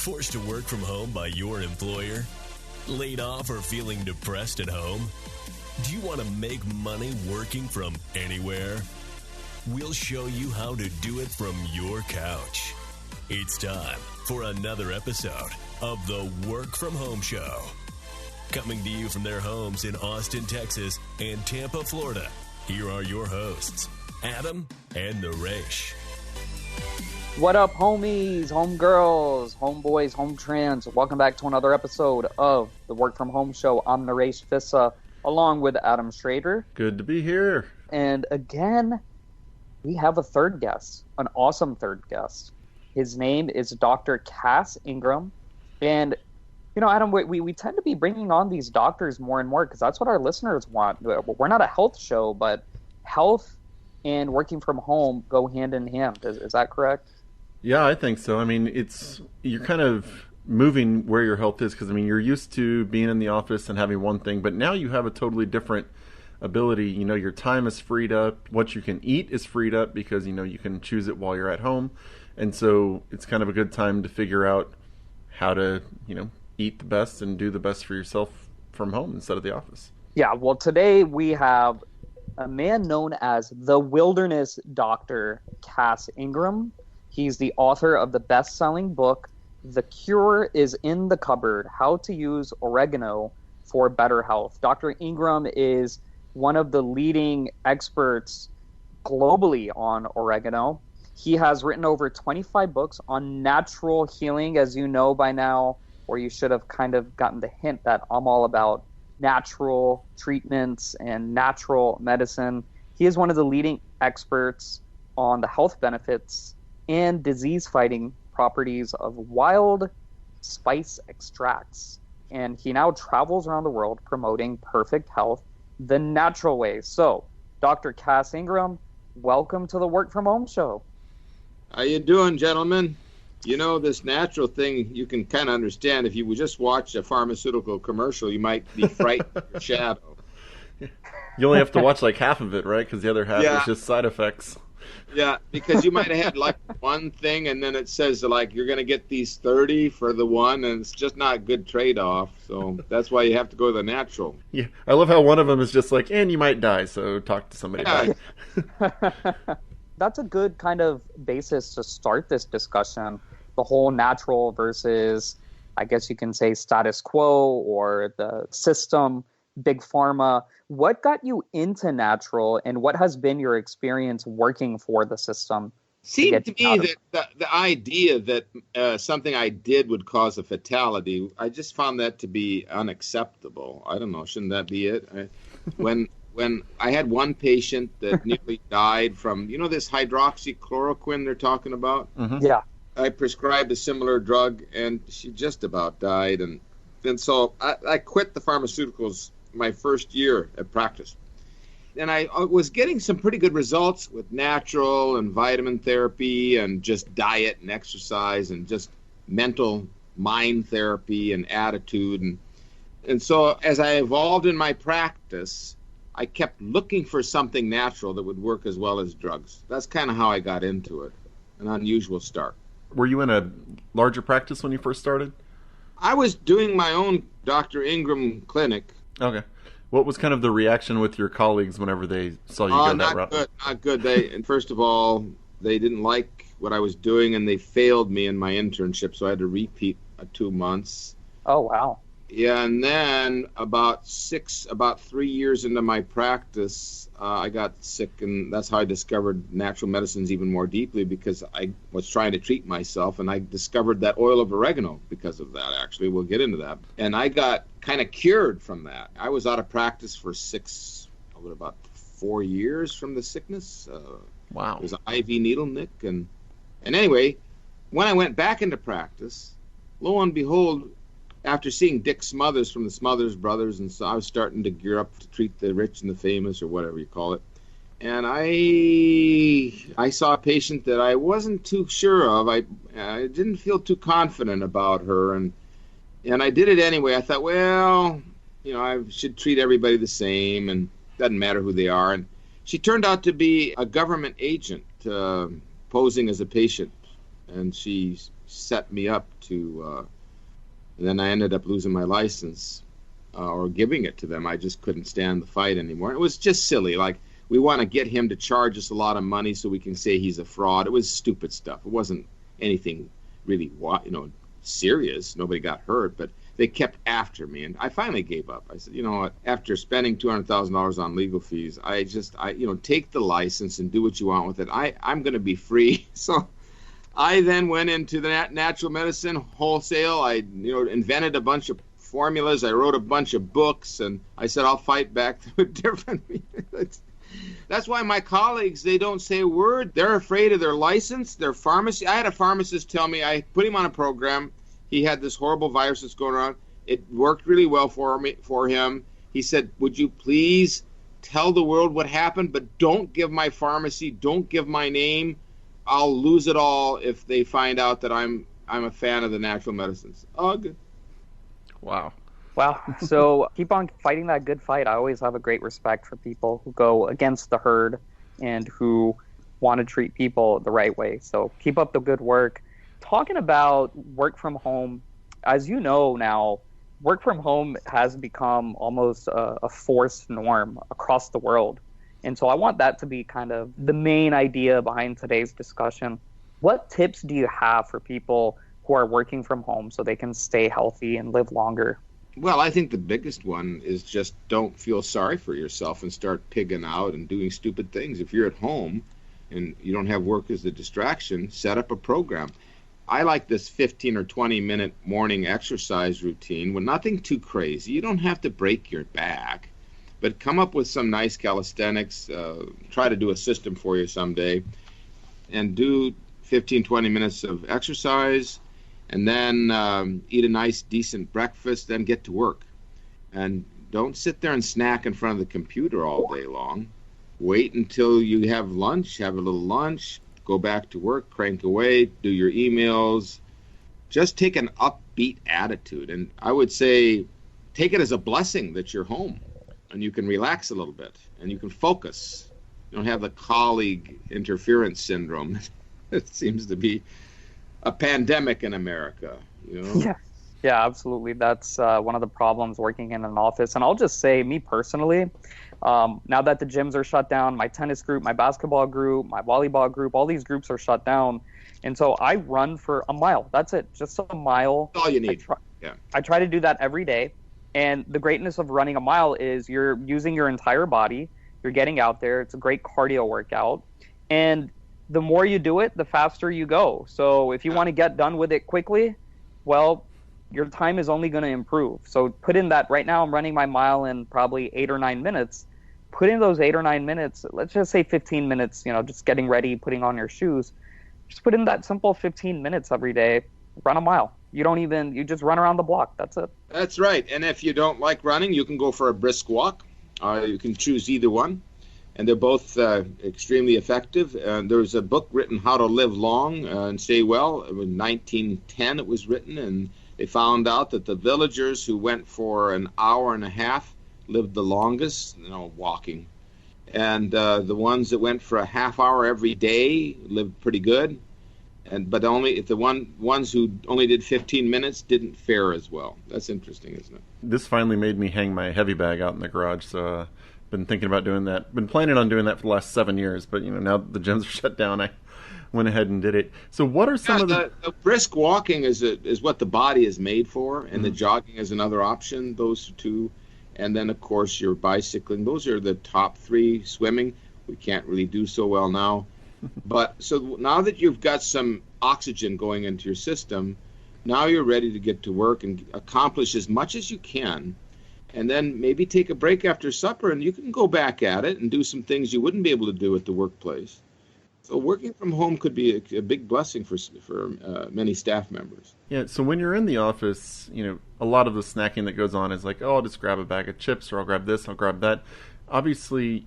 Forced to work from home by your employer? Laid off or feeling depressed at home? Do you want to make money working from anywhere? We'll show you how to do it from your couch. It's time for another episode of the Work From Home Show. Coming to you from their homes in Austin, Texas and Tampa, Florida, here are your hosts, Adam and Naresh. What up, homies, homegirls, homeboys, home trans? Welcome back to another episode of the Work From Home Show. I'm Naresh Issa, along with Adam Schrader. Good to be here. And again, we have a third guest, an awesome third guest. His name is Dr. Cass Ingram. And, you know, Adam, we tend to be bringing on these doctors more and more because that's what our listeners want. We're not a health show, but health and working from home go hand in hand. Is that correct? Yeah, I think so. I mean, you're kind of moving where your health is because, I mean, you're used to being in the office and having one thing, but now you have a totally different ability. You know, your time is freed up. What you can eat is freed up because, you know, you can choose it while you're at home. And so it's kind of a good time to figure out how to, you know, eat the best and do the best for yourself from home instead of the office. Yeah, well, today we have a man known as the Wilderness Doctor, Cass Ingram. He's the author of the best-selling book, The Cure is in the Cupboard, How to Use Oregano for Better Health. Dr. Ingram is one of the leading experts globally on oregano. He has written over 25 books on natural healing, as you know by now, or you should have kind of gotten the hint that I'm all about natural treatments and natural medicine. He is one of the leading experts on the health benefits and disease-fighting properties of wild spice extracts. And he now travels around the world promoting perfect health the natural way. So, Dr. Cass Ingram, welcome to the Work From Home Show. How you doing, gentlemen? You know, this natural thing, you can kind of understand. If you would just watch a pharmaceutical commercial, you might be frightened of your shadow. You only have to watch like half of it, right? Because the other half is just side effects. Yeah, because you might have had like one thing and then it says like you're going to get these 30 for the one, and it's just not a good trade-off. So that's why you have to go to the natural. Yeah, I love how one of them is just like, and you might die, so talk to somebody about it. That's a good kind of basis to start this discussion. The whole natural versus, I guess you can say, status quo or the system, big pharma. What got you into natural, and what has been your experience working for the system? Seemed to me that the idea that something I did would cause a fatality, I just found that to be unacceptable. I don't know, shouldn't that be it? When I had one patient that nearly died from, you know, this hydroxychloroquine they're talking about? Mm-hmm. Yeah. I prescribed a similar drug, and she just about died. And so I quit the pharmaceuticals my first year at practice. And I was getting some pretty good results with natural and vitamin therapy and just diet and exercise and just mental mind therapy and attitude. And so as I evolved in my practice, I kept looking for something natural that would work as well as drugs. That's kind of how I got into it. An unusual start. Were you in a larger practice when you first started? I was doing my own Dr. Ingram clinic. Okay. What was kind of the reaction with your colleagues whenever they saw you go that route? Not good. And first of all, they didn't like what I was doing, and they failed me in my internship, so I had to repeat 2 months. Oh, wow. Yeah, and then about 3 years into my practice, I got sick, and that's how I discovered natural medicines even more deeply, because I was trying to treat myself, and I discovered that oil of oregano because of that, actually. We'll get into that. And I got kind of cured from that. I was out of practice for about 4 years from the sickness. Wow. It was an IV needle, Nick. And anyway, when I went back into practice, lo and behold, after seeing Dick Smothers from the Smothers Brothers, and so I was starting to gear up to treat the rich and the famous, or whatever you call it. And I saw a patient that I wasn't too sure of. I didn't feel too confident about her, and I did it anyway. I thought, well, you know, I should treat everybody the same, and it doesn't matter who they are. And she turned out to be a government agent posing as a patient. and she set me up to. Then I ended up losing my license or giving it to them. I just couldn't stand the fight anymore. It was just silly. Like, we want to get him to charge us a lot of money so we can say he's a fraud. It was stupid stuff. It wasn't anything really, serious. Nobody got hurt, but they kept after me, and I finally gave up. I said, you know what? After spending $200,000 on legal fees, I take the license and do what you want with it. I'm going to be free. So I then went into the natural medicine wholesale. I invented a bunch of formulas. I wrote a bunch of books, and I said I'll fight back through different. That's why my colleagues, they don't say a word. They're afraid of their license, their pharmacy. I had a pharmacist tell me, I put him on a program. He had this horrible virus that's going around. It worked really well for him. He said, would you please tell the world what happened, but don't give my pharmacy, don't give my name. I'll lose it all if they find out that I'm a fan of the natural medicines. Oh, good. Wow. Wow. So keep on fighting that good fight. I always have a great respect for people who go against the herd and who want to treat people the right way. So keep up the good work. Talking about work from home, as you know now, work from home has become almost a forced norm across the world. And so I want that to be kind of the main idea behind today's discussion. What tips do you have for people who are working from home so they can stay healthy and live longer? Well, I think the biggest one is just don't feel sorry for yourself and start pigging out and doing stupid things. If you're at home and you don't have work as a distraction, set up a program. I like this 15 or 20-minute morning exercise routine with nothing too crazy. You don't have to break your back, but come up with some nice calisthenics. Try to do a system for you someday and do 15, 20 minutes of exercise, and then eat a nice, decent breakfast, then get to work. And don't sit there and snack in front of the computer all day long. Wait until you have lunch, have a little lunch, go back to work, crank away, do your emails. Just take an upbeat attitude. And I would say take it as a blessing that you're home and you can relax a little bit and you can focus. You don't have the colleague interference syndrome. It seems to be a pandemic in America, Yeah, absolutely. That's one of the problems working in an office. And I'll just say, me personally, now that the gyms are shut down, my tennis group, my basketball group, my volleyball group, all these groups are shut down. And so I run for a mile. That's it. Just a mile. That's all you need. I try to do that every day. And the greatness of running a mile is you're using your entire body. You're getting out there. It's a great cardio workout. And the more you do it, the faster you go. So if you want to get done with it quickly, well, your time is only going to improve. So put in that. Right now I'm running my mile in probably 8 or 9 minutes. Put in those 8 or 9 minutes. Let's just say 15 minutes, just getting ready, putting on your shoes. Just put in that simple 15 minutes every day. Run a mile. You just run around the block. That's it. That's right. And if you don't like running, you can go for a brisk walk. You can choose either one. And they're both extremely effective. There's a book written, How to Live Long and Stay Well. In 1910 it was written, and they found out that the villagers who went for an hour and a half lived the longest, walking. And the ones that went for a half hour every day lived pretty good. But only if the ones who only did 15 minutes didn't fare as well. That's interesting, isn't it? This finally made me hang my heavy bag out in the garage, so been thinking about doing that. Been planning on doing that for the last 7 years, but now the gyms are shut down, I went ahead and did it. So what are some of the brisk walking is what the body is made for, and the jogging is another option, those two. And then, of course, your bicycling. Those are the top three. Swimming, we can't really do so well now. But so now that you've got some oxygen going into your system, now you're ready to get to work and accomplish as much as you can. And then maybe take a break after supper, and you can go back at it and do some things you wouldn't be able to do at the workplace. So working from home could be a big blessing for many staff members. Yeah, so when you're in the office, a lot of the snacking that goes on is like, oh, I'll just grab a bag of chips, or I'll grab this, I'll grab that. Obviously,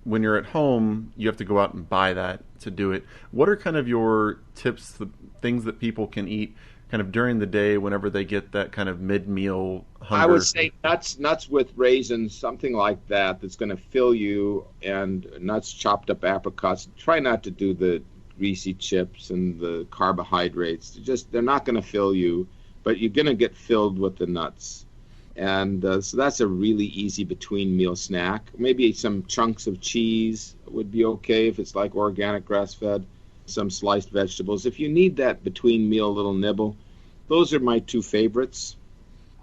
when you're at home, you have to go out and buy that to do it. What are kind of your tips, the things that people can eat kind of during the day whenever they get that kind of mid-meal hunger? I would say nuts with raisins, something like that, that's going to fill you, and nuts, chopped up apricots. Try not to do the greasy chips and the carbohydrates. They're not going to fill you, but you're going to get filled with the nuts. And so that's a really easy between meal snack. Maybe some chunks of cheese would be okay if it's like organic grass-fed, some sliced vegetables. If you need that between meal little nibble, those are my two favorites.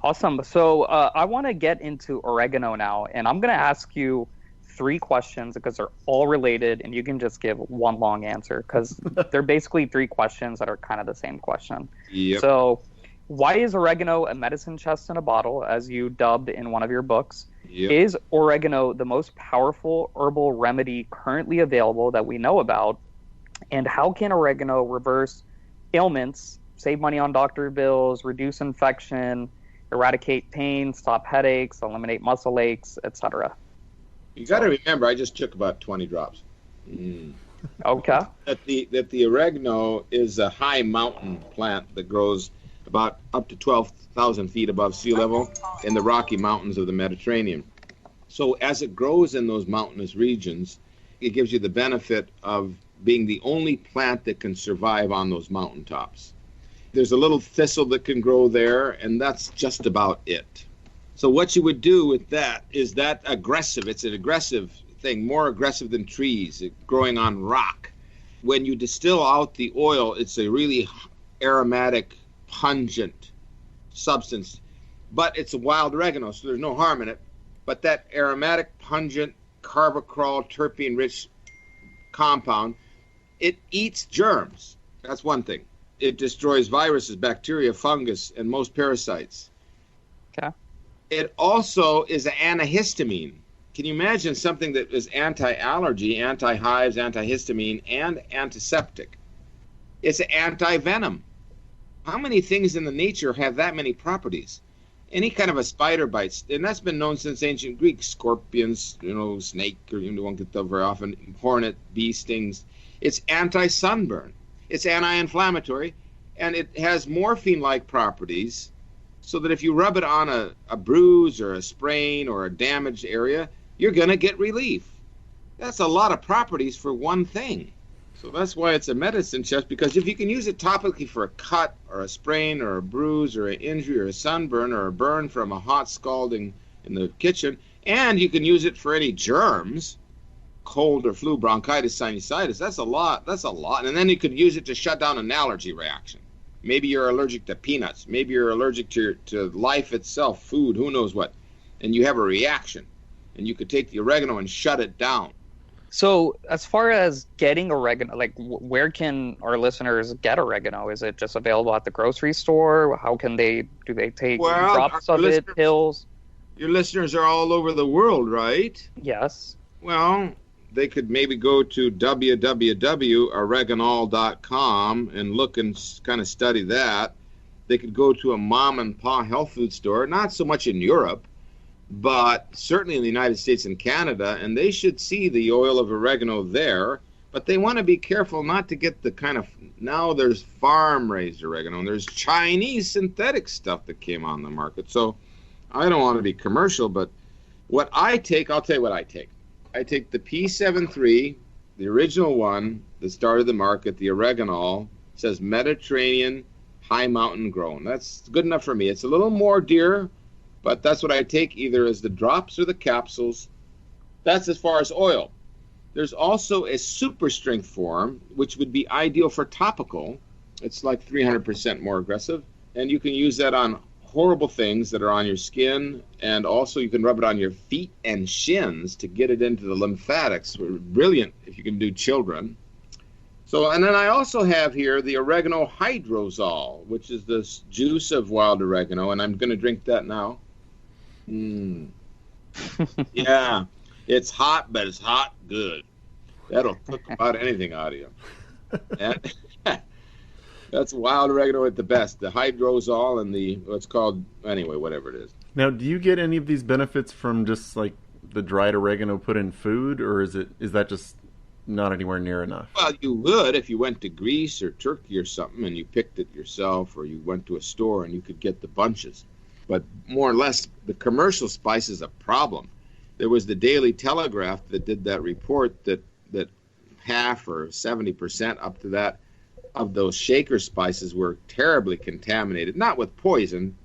Awesome. So I want to get into oregano now, and I'm going to ask you 3 questions because they're all related, and you can just give one long answer because they're basically 3 questions that are kind of the same question. Yep. So why is oregano a medicine chest in a bottle, as you dubbed in one of your books? Yep. Is oregano the most powerful herbal remedy currently available that we know about? And how can oregano reverse ailments, save money on doctor bills, reduce infection, eradicate pain, stop headaches, eliminate muscle aches, etc.? You got to remember, I just took about 20 drops. Okay. That the oregano is a high mountain plant that grows about up to 12,000 feet above sea level in the Rocky Mountains of the Mediterranean. So as it grows in those mountainous regions, it gives you the benefit of being the only plant that can survive on those mountaintops. There's a little thistle that can grow there, and that's just about it. So what you would do with that is that aggressive. It's an aggressive thing, more aggressive than trees, growing on rock. When you distill out the oil, it's a really aromatic, pungent substance, but it's a wild oregano, so there's no harm in it. But that aromatic, pungent, carbachol, terpene-rich compound, it eats germs. That's one thing. It destroys viruses, bacteria, fungus, and most parasites. Okay. It also is an antihistamine. Can you imagine something that is anti-allergy, anti-hives, antihistamine, and antiseptic? It's an anti-venom. How many things in the nature have that many properties? Any kind of a spider bites, and that's been known since ancient Greek. Scorpions, snake, or you won't get that very often. Hornet, bee stings. It's anti-sunburn. It's anti-inflammatory, and it has morphine-like properties, so that if you rub it on a bruise or a sprain or a damaged area, you're going to get relief. That's a lot of properties for one thing. So that's why it's a medicine chest, because if you can use it topically for a cut or a sprain or a bruise or an injury or a sunburn or a burn from a hot scalding in the kitchen, and you can use it for any germs, cold or flu, bronchitis, sinusitis, that's a lot. And then you could use it to shut down an allergy reaction. Maybe you're allergic to peanuts. Maybe you're allergic to life itself, food, who knows what. And you have a reaction. And you could take the oregano and shut it down. So as far as getting oregano, like where can our listeners get oregano? Is it just available at the grocery store? How can do they take drops of it, pills? Your listeners are all over the world, right? Yes. Well, they could maybe go to www.oreganol.com and look and kind of study that. They could go to a mom and pop health food store, not so much in Europe, but certainly in the United States and Canada, and they should see the oil of oregano there. But they want to be careful not to get the kind of, now there's farm-raised oregano, and there's Chinese synthetic stuff that came on the market. So I don't want to be commercial, but what I take, I'll tell you what I take. I take the P73, the original one that started the market, the oreganol. It says Mediterranean high mountain grown. That's good enough for me. It's a little more dear, but that's what I take either as the drops or the capsules. That's as far as oil. There's also a super strength form, which would be ideal for topical. It's like 300% more aggressive, and you can use that on horrible things that are on your skin, and also you can rub it on your feet and shins to get it into the lymphatics. Brilliant if you can do children. So, and then I also have here the oregano hydrosol, which is this juice of wild oregano, and I'm going to drink that now. Yeah, it's hot, but it's hot good. That'll cook about anything out of you. And that's wild oregano at the best. The hydrosol and the, what's called, anyway, whatever it is. Now, do you get any of these benefits from just like the dried oregano put in food, or is that just not anywhere near enough? Well, you would if you went to Greece or Turkey or something and you picked it yourself, or you went to a store and you could get the bunches. But more or less, the commercial spice is a problem. There was the Daily Telegraph that did that report that half or 70% up to that of those shaker spices were terribly contaminated, not with poison,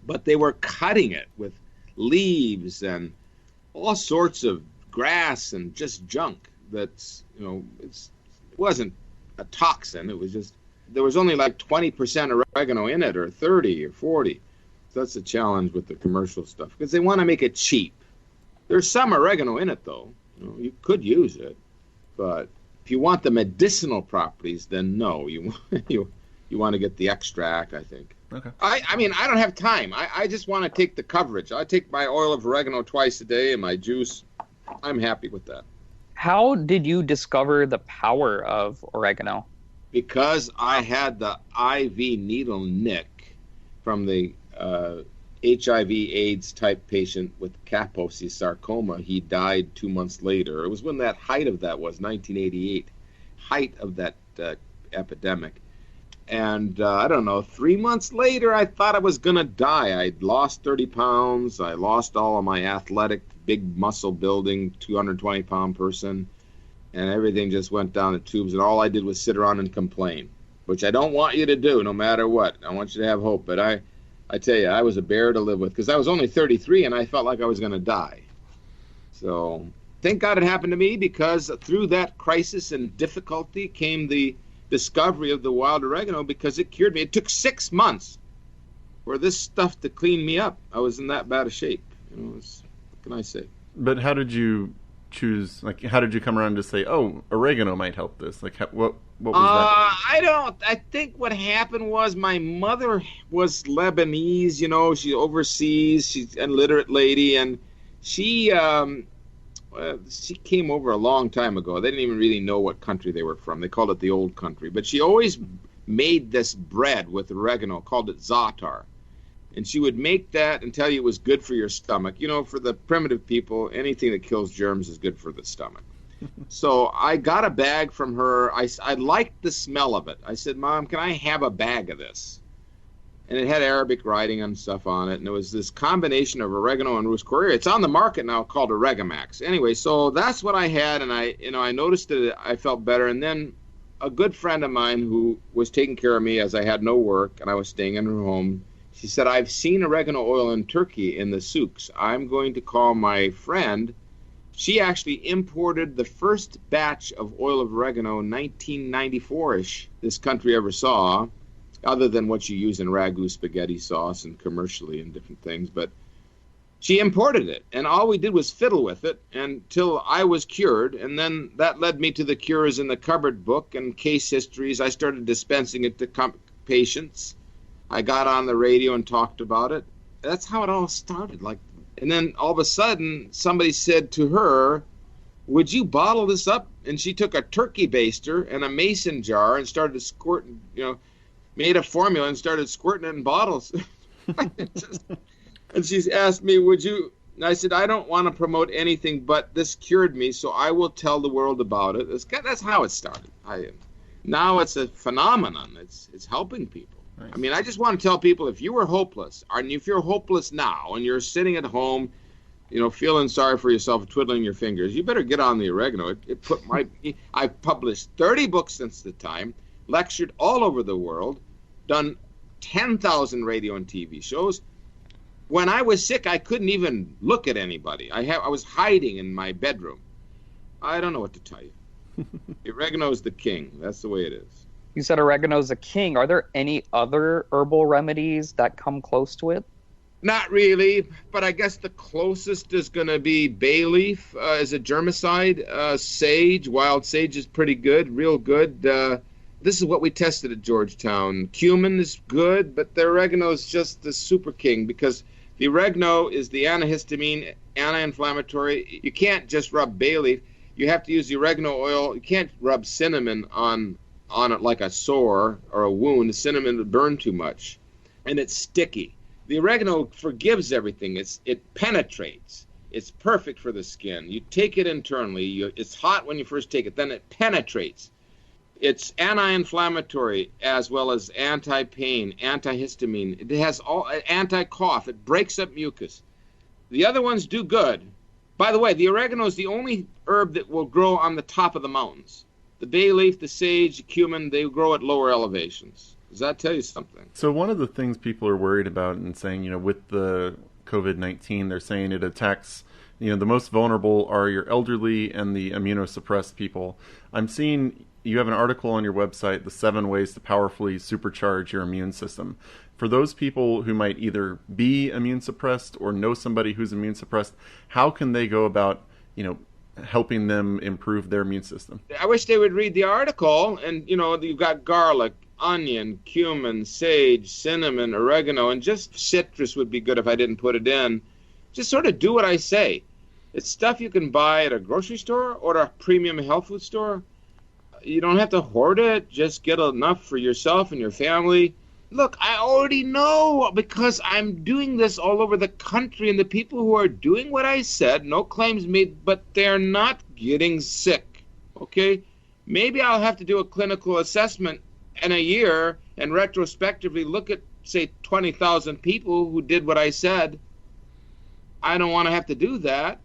but they were cutting it with leaves and all sorts of grass and just junk that's, it wasn't a toxin. It was just, there was only like 20% oregano in it, or 30 or 40. So that's the challenge with the commercial stuff, because they want to make it cheap. There's some oregano in it, though. You could use it, but if you want the medicinal properties, then no, you want to get the extract, I think. Okay. I mean, I don't have time. I just want to take the coverage. I take my oil of oregano twice a day and my juice. I'm happy with that. How did you discover the power of oregano? Because I had the IV needle nick from the HIV/AIDS type patient with Kaposi sarcoma. He died 2 months later. It was when that height of that was 1988, height of that epidemic. And I don't know, 3 months later, I thought I was going to die. I'd lost 30 pounds. I lost all of my athletic, big muscle building, 220-pound person. And everything just went down the tubes. And all I did was sit around and complain, which I don't want you to do no matter what. I want you to have hope. But I tell you, I was a bear to live with, because I was only 33 and I felt like I was going to die. So thank God it happened to me, because through that crisis and difficulty came the discovery of the wild oregano, because it cured me. It took 6 months for this stuff to clean me up. I was in that bad a shape. What can I say? But how did you choose, how did you come around to say, oh, oregano might help this? What was that? I think what happened was my mother was Lebanese, she overseas, she's an illiterate lady, and she came over a long time ago. They didn't even really know what country they were from. They called it the old country. But she always made this bread with oregano, called it za'atar. And she would make that and tell you it was good for your stomach. For the primitive people, anything that kills germs is good for the stomach. So I got a bag from her. I liked the smell of it. I said, Mom, can I have a bag of this? And it had Arabic writing and stuff on it. And it was this combination of oregano and Rus Courier. It's on the market now called Oregamax. Anyway, so that's what I had. And I noticed that I felt better. And then a good friend of mine who was taking care of me as I had no work and I was staying in her home, she said, I've seen oregano oil in Turkey in the souks. I'm going to call my friend. She actually imported the first batch of oil of oregano in 1994-ish this country ever saw, other than what you use in ragu spaghetti sauce and commercially and different things. But she imported it, and all we did was fiddle with it until I was cured. And then that led me to the Cures in the Cupboard book and case histories. I started dispensing it to patients. I got on the radio and talked about it. That's how it all started. And then all of a sudden, somebody said to her, would you bottle this up? And she took a turkey baster and a mason jar and started squirting, made a formula and started squirting it in bottles. And she asked me, would you? And I said, I don't want to promote anything, but this cured me, so I will tell the world about it. That's how it started. Now it's a phenomenon. It's helping people. Nice. I mean, I just want to tell people, if you were hopeless, and if you're hopeless now, and you're sitting at home, feeling sorry for yourself, twiddling your fingers, you better get on the oregano. I've published 30 books since the time, lectured all over the world, done 10,000 radio and TV shows. When I was sick, I couldn't even look at anybody. I was hiding in my bedroom. I don't know what to tell you. Oregano is the king. That's the way it is. You said oregano is a king. Are there any other herbal remedies that come close to it? Not really, but I guess the closest is going to be bay leaf as a germicide. Sage, wild sage is pretty good, real good. This is what we tested at Georgetown. Cumin is good, but the oregano is just the super king, because the oregano is the antihistamine, anti-inflammatory. You can't just rub bay leaf. You have to use the oregano oil. You can't rub cinnamon on it like a sore or a wound. The cinnamon would burn too much, and it's sticky. The oregano forgives everything. It penetrates. It's perfect for the skin. You take it internally. It's hot when you first take it. Then it penetrates. It's anti-inflammatory as well as anti-pain, antihistamine. It has all anti-cough. It breaks up mucus. The other ones do good. By the way, the oregano is the only herb that will grow on the top of the mountains. The bay leaf, the sage, the cumin, they grow at lower elevations. Does that tell you something? So one of the things people are worried about and saying, with the COVID-19, they're saying it attacks, the most vulnerable are your elderly and the immunosuppressed people. I'm seeing you have an article on your website, The 7 Ways to Powerfully Supercharge Your Immune System. For those people who might either be immune suppressed or know somebody who's immune suppressed, how can they go about, helping them improve their immune system? I wish they would read the article, and you've got garlic, onion, cumin, sage, cinnamon, oregano, and just citrus would be good if I didn't put it in. Just sort of do what I say. It's stuff you can buy at a grocery store or a premium health food store. You don't have to hoard it. Just get enough for yourself and your family. Look, I already know because I'm doing this all over the country, and the people who are doing what I said, no claims made, but they're not getting sick, okay? Maybe I'll have to do a clinical assessment in a year and retrospectively look at, say, 20,000 people who did what I said. I don't want to have to do that,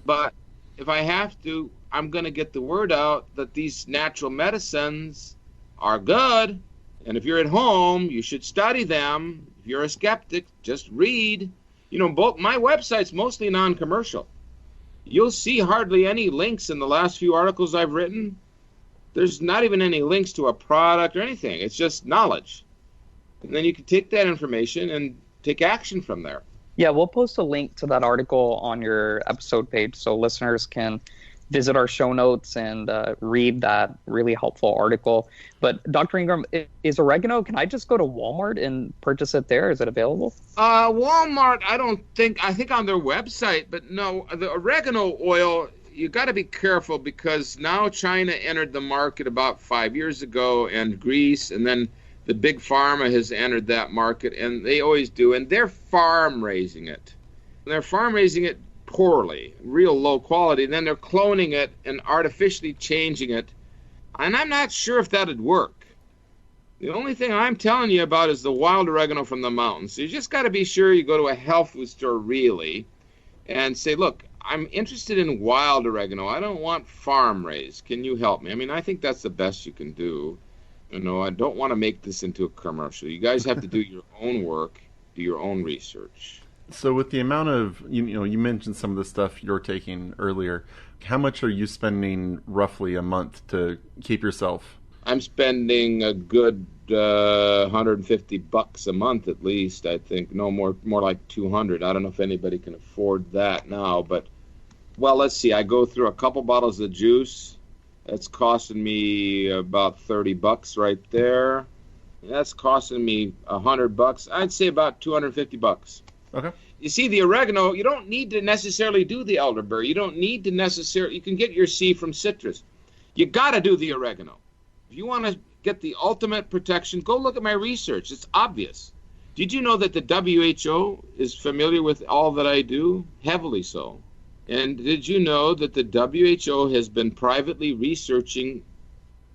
but if I have to, I'm going to get the word out that these natural medicines are good. And if you're at home, you should study them. If you're a skeptic, just read. Both my website's mostly non-commercial. You'll see hardly any links in the last few articles I've written. There's not even any links to a product or anything. It's just knowledge. And then you can take that information and take action from there. Yeah, we'll post a link to that article on your episode page so listeners can visit our show notes and read that really helpful article. But Dr. Ingram, is oregano, can I just go to Walmart and purchase it there? Is it available? Walmart, I think on their website, but no, the oregano oil, you got to be careful because now China entered the market about 5 years ago, and Greece, and then the big pharma has entered that market, and they always do, and they're farm raising it. They're farm raising it poorly, real low quality, and then they're cloning it and artificially changing it, and I'm not sure if that'd work. The only thing I'm telling you about is the wild oregano from the mountains. So you just got to be sure you go to a health food store really and say, look, I'm interested in wild oregano. I don't want farm raised. Can you help me? I think that's the best you can do. I don't want to make this into a commercial. You guys have to do your own work, do your own research. So with the amount of, you mentioned some of the stuff you're taking earlier, how much are you spending roughly a month to keep yourself? I'm spending a good $150 a month at least, I think. No, more like 200. I don't know if anybody can afford that now, but, well, let's see. I go through a couple bottles of juice. That's costing me about $30 right there. That's costing me $100. I'd say about $250. Okay. You see, the oregano, you don't need to necessarily do the elderberry. You don't need to necessarily, you can get your C from citrus. You got to do the oregano. If you want to get the ultimate protection, go look at my research. It's obvious. Did you know that the WHO is familiar with all that I do? Heavily so. And did you know that the WHO has been privately researching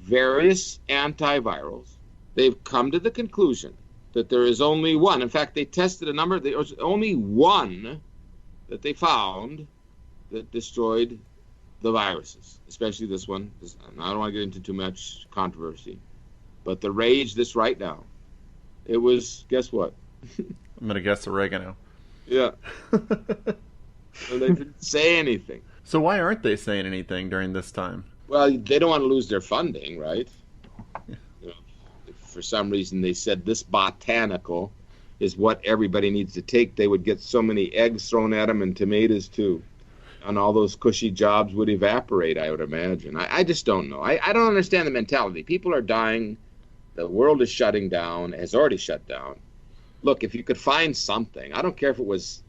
various antivirals? They've come to the conclusion that there is only one. In fact, they tested a number. There was only one that they found that destroyed the viruses, especially this one. I don't want to get into too much controversy, but the rage this right now, it was, guess what? I'm going to guess oregano. Yeah. So they didn't say anything. So why aren't they saying anything during this time? Well, they don't want to lose their funding, right? If for some reason they said this botanical is what everybody needs to take, they would get so many eggs thrown at them and tomatoes too. And all those cushy jobs would evaporate, I would imagine. I just don't know. I don't understand the mentality. People are dying. The world is shutting down, has already shut down. Look, if you could find something, I don't care if it was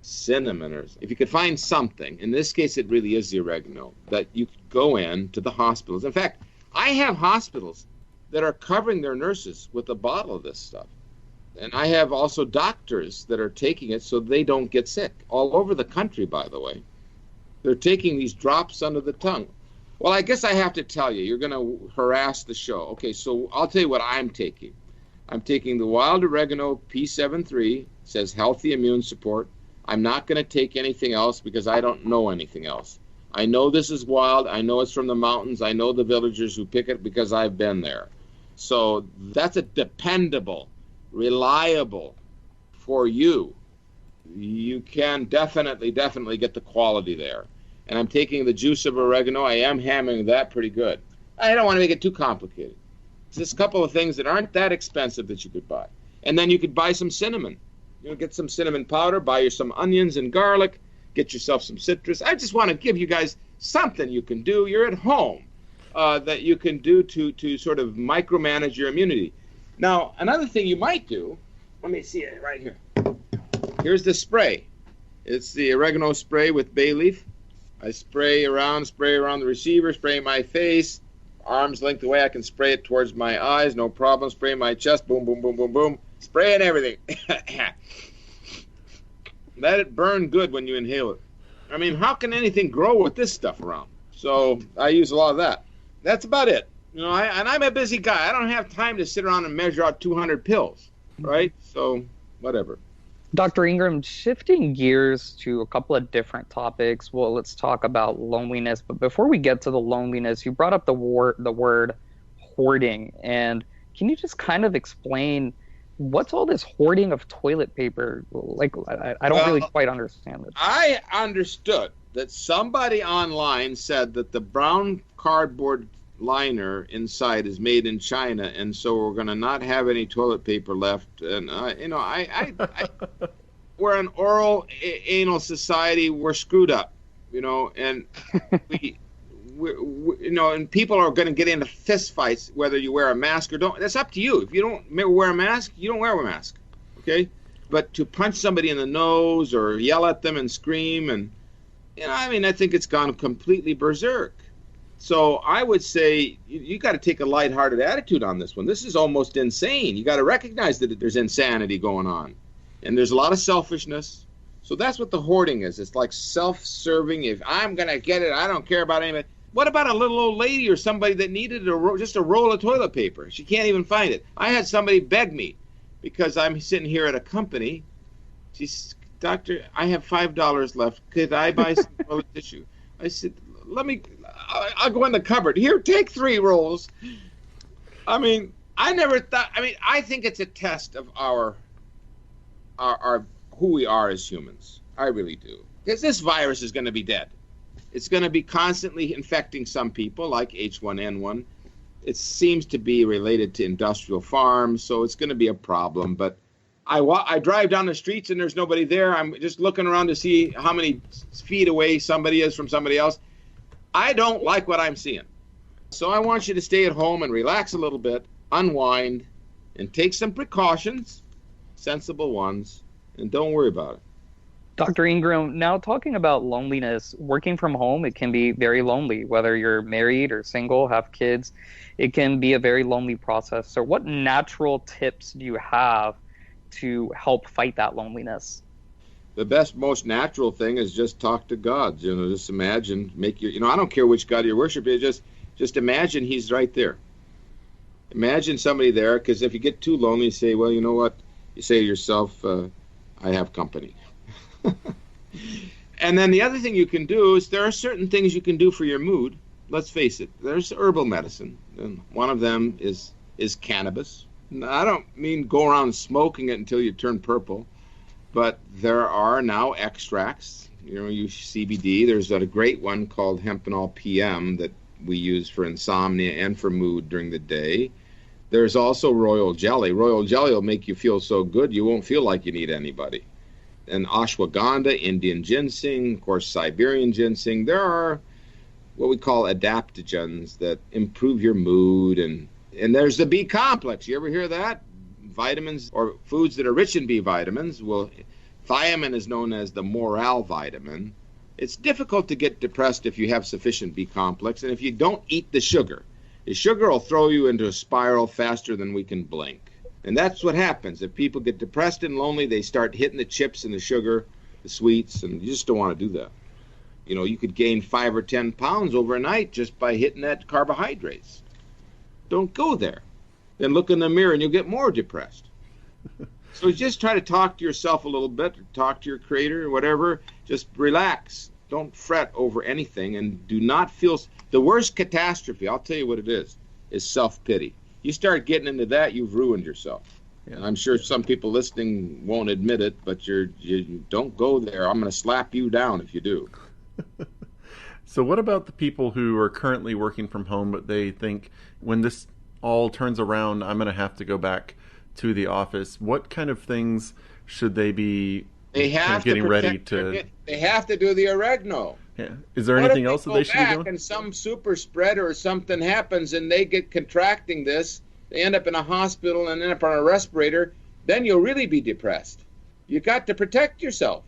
cinnamon or if you could find something, in this case it really is the oregano, that you could go in to the hospitals. In fact, I have hospitals that are covering their nurses with a bottle of this stuff. And I have also doctors that are taking it so they don't get sick. All over the country, by the way. They're taking these drops under the tongue. Well, I guess I have to tell you, you're going to harass the show. Okay, so I'll tell you what I'm taking. I'm taking the wild oregano P73, says healthy immune support. I'm not going to take anything else because I don't know anything else. I know this is wild. I know it's from the mountains. I know the villagers who pick it because I've been there. So that's a dependable, reliable for you. You can definitely get the quality there. And I'm taking the juice of oregano. I am hammering that pretty good. I don't want to make it too complicated. It's just a couple of things that aren't that expensive that you could buy. And then you could buy some cinnamon. Get some cinnamon powder, buy you some onions and garlic, get yourself some citrus. I just want to give you guys something you can do. You're at home that you can do to sort of micromanage your immunity. Now, another thing you might do, let me see it right here. Here's the spray. It's the oregano spray with bay leaf. I spray around the receiver, spray my face, arm's length away. I can spray it towards my eyes, no problem. Spray my chest, boom, boom, boom, boom, boom. Spray and everything. Let it burn good when you inhale it. I mean, how can anything grow with this stuff around? So I use a lot of that. That's about it. And I'm a busy guy. I don't have time to sit around and measure out 200 pills, right? So whatever. Dr. Ingram, shifting gears to a couple of different topics. Well, let's talk about loneliness. But before we get to the loneliness, you brought up the word hoarding. And can you just kind of explain what's all this hoarding of toilet paper? Like, I don't really quite understand it. I understood that somebody online said that the brown cardboard liner inside is made in China, and so we're going to not have any toilet paper left. And we're an oral anal society. We're screwed up, and and people are going to get into fist fights whether you wear a mask or don't. That's up to you. If you don't wear a mask, you don't wear a mask, okay? But to punch somebody in the nose or yell at them and scream, and I think it's gone completely berserk. So I would say you got to take a lighthearted attitude on this one. This is almost insane. You got to recognize that there's insanity going on, and there's a lot of selfishness. So that's what the hoarding is. It's like self-serving. If I'm going to get it, I don't care about anybody. What about a little old lady or somebody that needed just a roll of toilet paper? She can't even find it. I had somebody beg me because I'm sitting here at a company. She's, "Doctor, I have $5 left. Could I buy some toilet tissue?" I said, I'll go in the cupboard. Here, take 3 rolls. I never thought. I think it's a test of our who we are as humans. I really do. Because this virus is going to be dead. It's going to be constantly infecting some people, like H1N1. It seems to be related to industrial farms, so it's going to be a problem. But I drive down the streets and there's nobody there. I'm just looking around to see how many feet away somebody is from somebody else. I don't like what I'm seeing. So I want you to stay at home and relax a little bit, unwind, and take some precautions, sensible ones, and don't worry about it. Dr. Ingram, now talking about loneliness, working from home, it can be very lonely. Whether you're married or single, have kids, it can be a very lonely process. So what natural tips do you have to help fight that loneliness? The most natural thing is just talk to God. Just imagine, I don't care which God you worship, just imagine He's right there. Imagine somebody there, because if you get too lonely, you say, well, you know what? You say to yourself, I have company. And then the other thing you can do is there are certain things you can do for your mood. Let's face it, there's herbal medicine, and one of them is cannabis. Now, I don't mean go around smoking it until you turn purple. But there are now extracts, use CBD. There's a great one called Hempenol PM that we use for insomnia and for mood during the day. There's also royal jelly. Royal jelly will make you feel so good you won't feel like you need anybody. And ashwagandha, Indian ginseng, of course Siberian ginseng. There are what we call adaptogens that improve your mood. And there's the B complex. You ever hear that? Vitamins or foods that are rich in B vitamins thiamine is known as the morale vitamin. It's difficult to get depressed if you have sufficient B complex and if you don't eat the sugar. The sugar will throw you into a spiral faster than we can blink. And that's what happens. If people get depressed and lonely, they start hitting the chips and the sugar, the sweets, and you just don't want to do that. You could gain 5 or 10 pounds overnight just by hitting that carbohydrates. Don't go there. Then look in the mirror and you'll get more depressed. So just try to talk to yourself a little bit, talk to your creator or whatever. Just relax Don't fret over anything, and do not feel the worst catastrophe. I'll tell you what it is self-pity. You start getting into that, you've ruined yourself. Yeah. And I'm sure some people listening won't admit it, but you don't go there. I'm going to slap you down if you do. So what about the people who are currently working from home, but they think when this all turns around, I'm going to have to go back to the office? What kind of things should they be getting ready to? They have to do the oregano. Yeah. Is there anything else that they should be doing? And some super spreader or something happens, and they get contracting this. They end up in a hospital and end up on a respirator. Then you'll really be depressed. You got to protect yourself.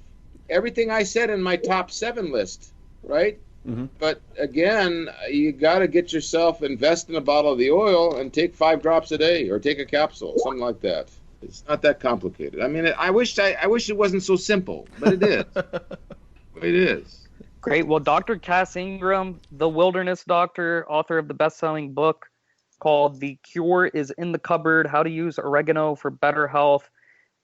Everything I said in my top 7 list, right? Mm-hmm. But again, you got to get yourself, invest in a bottle of the oil and take 5 drops a day, or take a capsule, something like that. It's not that complicated. I mean, I wish it wasn't so simple, but it is. It is. Great. Well, Dr. Cass Ingram, the wilderness doctor, author of the best-selling book called The Cure is in the Cupboard, How to Use Oregano for Better Health.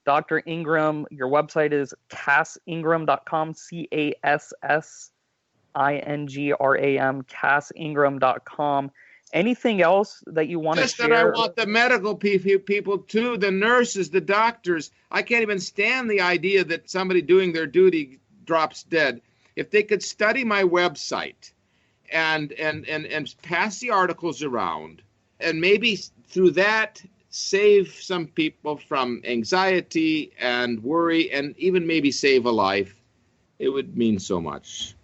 Dr. Ingram, your website is cassingram.com, CASSINGRAM, cassingram.com. Anything else that you want to share? That I want the medical people too, the nurses, the doctors. I can't even stand the idea that somebody doing their duty drops dead. If they could study my website and pass the articles around, and maybe through that save some people from anxiety and worry, and even maybe save a life, it would mean so much.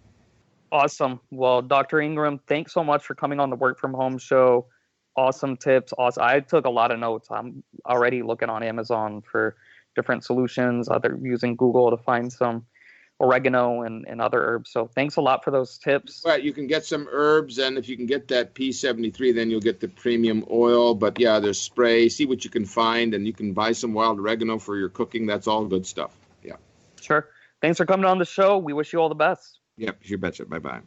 Awesome. Well, Dr. Ingram, thanks so much for coming on the Work From Home show. Awesome tips. Awesome. I took a lot of notes. I'm already looking on Amazon for different solutions, using Google to find some oregano and other herbs. So thanks a lot for those tips. Right, you can get some herbs, and if you can get that P73, then you'll get the premium oil. But yeah, there's spray. See what you can find, and you can buy some wild oregano for your cooking. That's all good stuff. Yeah. Sure. Thanks for coming on the show. We wish you all the best. Yep, you betcha. Bye-bye.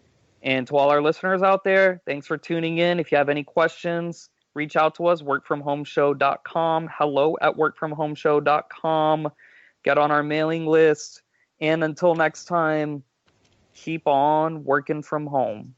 And to all our listeners out there, thanks for tuning in. If you have any questions, reach out to us, workfromhomeshow.com, hello@workfromhomeshow.com. Get on our mailing list. And until next time, keep on working from home.